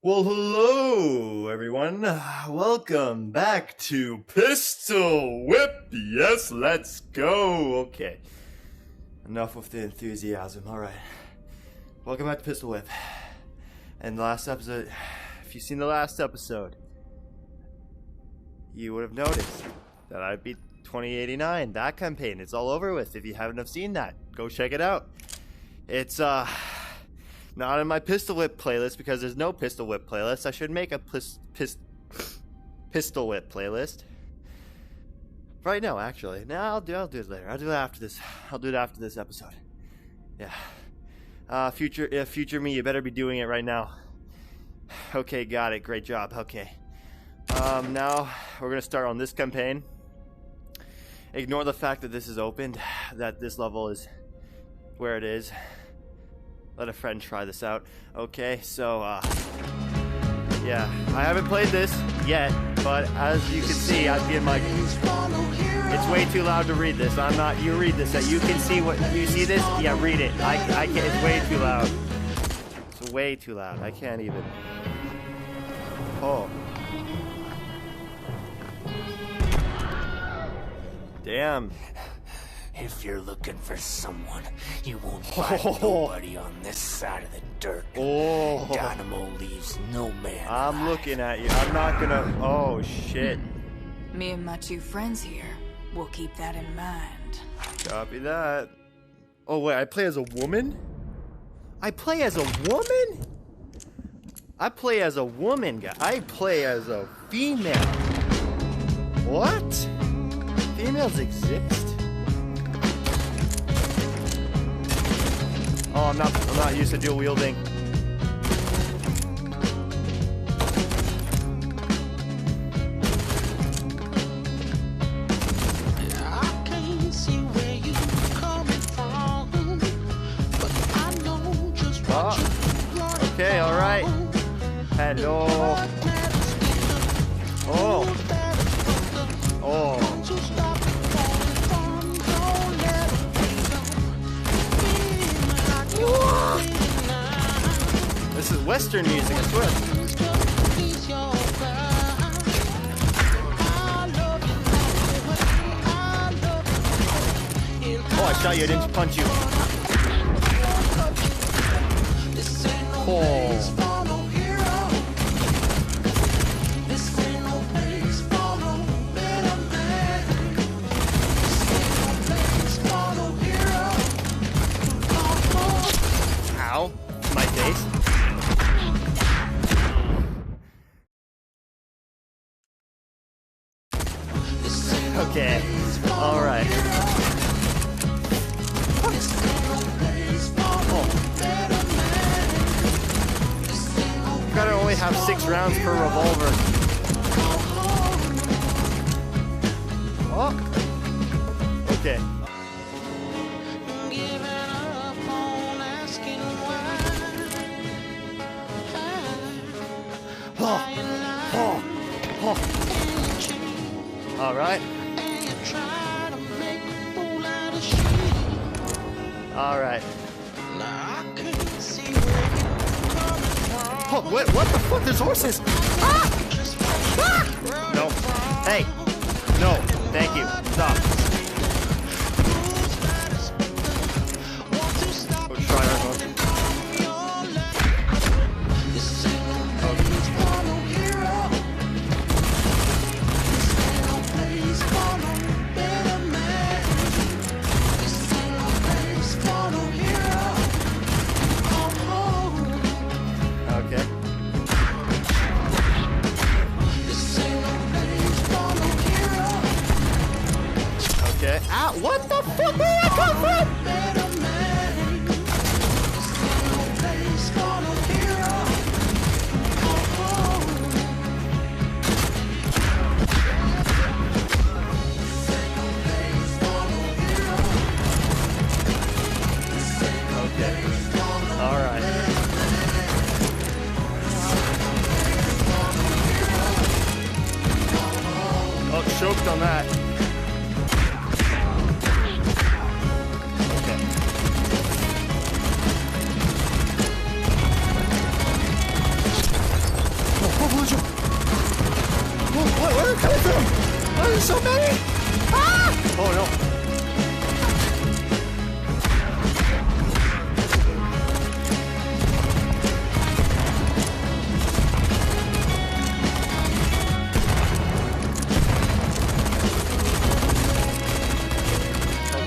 Well, hello, everyone. Welcome back to Pistol Whip. Yes, let's go. Okay. Enough with the enthusiasm. All right. Welcome back to Pistol Whip. And the last episode, if you've seen the last episode, you would have noticed that I beat 2089. That campaign, it's all over with. If you haven't seen that, go check it out. It's, not in my Pistol Whip playlist because there's no Pistol Whip playlist. I should make a Pistol Whip playlist. Right now, actually. No, I'll do it later. I'll do it after this. I'll do it after this episode. Yeah. Future me, you better be doing it right now. Okay, got it. Great job. Okay. Now we're gonna start on this campaign. Ignore the fact that this is opened, that this level is where it is. Let a friend try this out. Okay, so, yeah. I haven't played this yet, but as you can see, I'd be in my... It's way too loud to read this. I'm not... You read this. You can see what... You see this? Yeah, read it. I can't... It's way too loud. It's way too loud. I can't even... Oh. Damn. If you're looking for someone, you won't find nobody on this side of the dirt. Oh. Dynamo leaves no man I'm alive. looking at you. I'm not gonna... Oh, shit. Me and my two friends here will keep that in mind. Copy that. Oh, wait. I play as a woman? I play as a woman? I play as a woman, guy. I play as a female. What? Females exist? Oh, I'm not used to dual wielding. I can't see where you coming from, but I know just what you want. Okay, all right. Hello. Oh. Oh. This is Western music, I swear. Oh, I shot you, I didn't punch you. Oh. Ow. My face. Okay. All right. You gotta only have 6 rounds per revolver. Oh. Okay. All right. All right. Oh, what the fuck? There's horses. Ah! Ah! No. Hey. No. Thank you. Stop. Go try our horse. Ah, what the fuck? Where did I come from? Okay. All right. Oh, choked on that. Oh, there's so many! Ah! Oh no.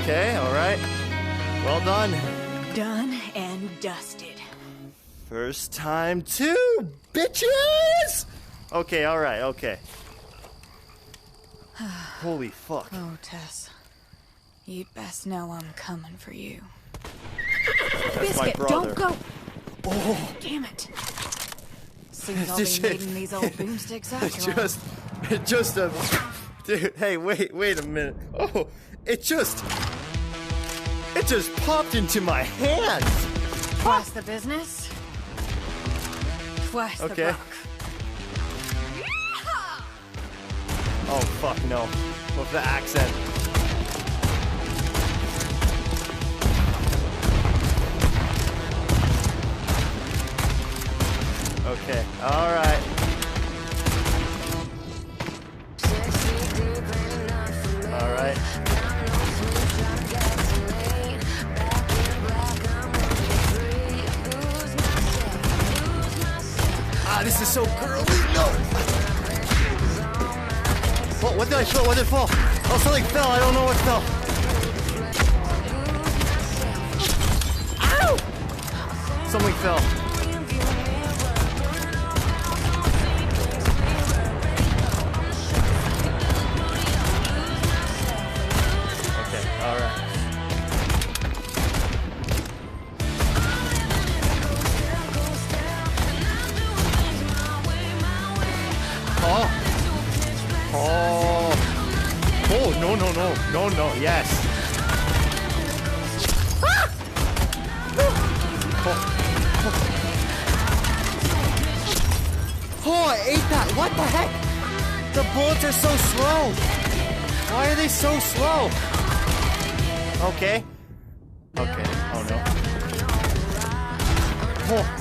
Okay, alright. Well done. Done and dusted. First time too, bitches! Okay, alright, okay. Holy fuck. Oh, Tess. You'd best know I'm coming for you. That's my Biscuit, brother. don't go! Oh, Damn it. Seems I'll This be shit- needing these old boomsticks after all. it just, dude, hey, wait a minute. Oh, it just popped into my hand. Twice the business. Twice Okay. the buck. Oh, fuck, no. With the accent. Okay, alright. Alright. Ah, this is so girly. No! Oh, what did I feel? What did it fall? Oh, something fell. I don't know what fell. Ow! Something fell. Okay, alright. Oh! Oh! Oh, no, no, no. No, no, yes. Ah! Oh, I ate that. What the heck? The bullets are so slow. Why are they so slow? Okay. Okay. Oh, no. Oh.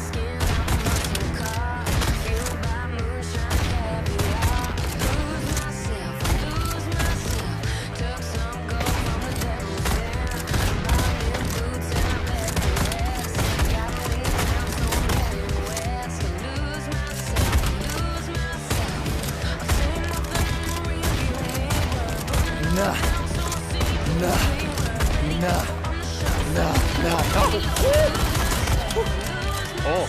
Nah. Nah. Nah. Nah. Nah. Oh.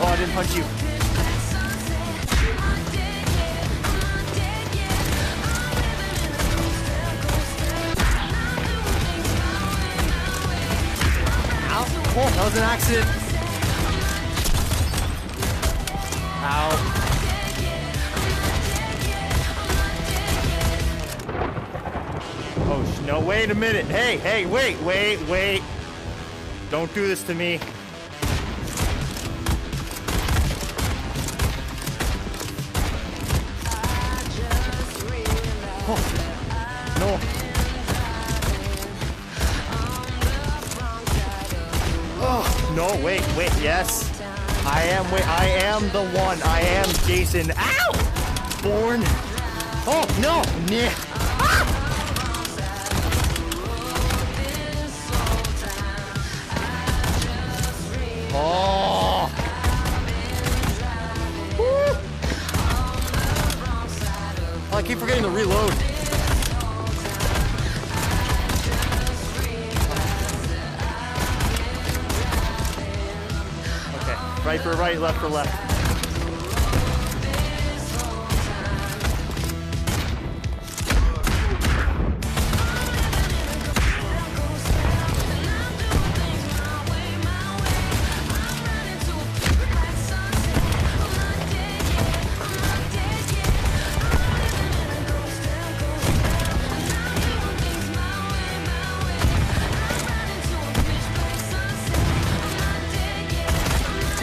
Oh, I didn't punch you. Oh, that was an accident. Ow. Oh, no, wait a minute. Hey, wait. Don't do this to me. Oh, no. Oh, no, wait, yes. I am the one. I am Jason. Ow! Born. Oh, no. Nah. Ah! Oh. Woo. Oh, I keep forgetting to reload. Right for right, left for left.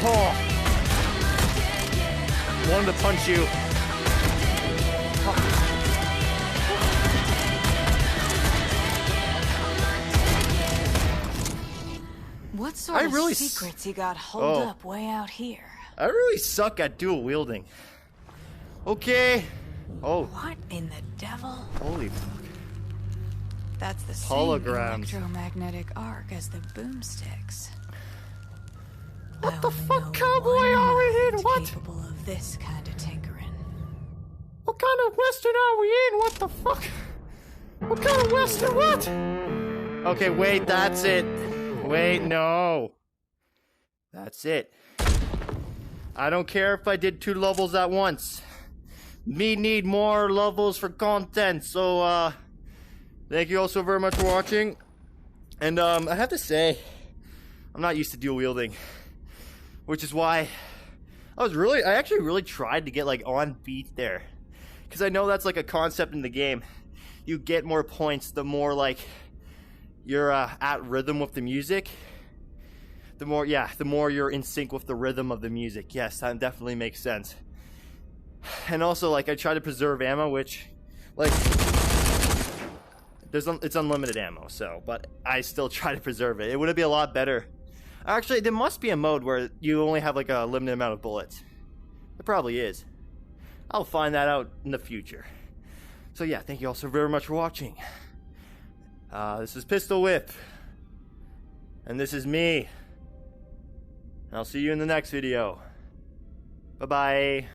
Oh. Wanted to punch you. What sort I of really secrets you got holed Oh. up way out here? I really suck at dual wielding. Okay. Oh, What in the devil? holy fuck. That's the same Holograms. electromagnetic arc as the boomsticks. What the fuck, cowboy are we in? What? Capable of this kind of tinkering. What kind of western are we in? What the fuck? What kind of western? What? Okay, wait, that's it. Wait, no. That's it. I don't care if I did 2 levels at once. Me need more levels for content, so, thank you all so very much for watching. And, I have to say, I'm not used to dual wielding. Which is why I actually really tried to get, like, on beat there. Because I know that's, like, a concept in the game. You get more points the more, like, you're, at rhythm with the music. The more you're in sync with the rhythm of the music. Yes, that definitely makes sense. And also, like, I try to preserve ammo, which, like, it's unlimited ammo, so, but I still try to preserve it. It would be a lot better. Actually, there must be a mode where you only have, like, a limited amount of bullets. There probably is. I'll find that out in the future. So yeah, thank you all so very much for watching. This is Pistol Whip. And this is me. And I'll see you in the next video. Bye-bye.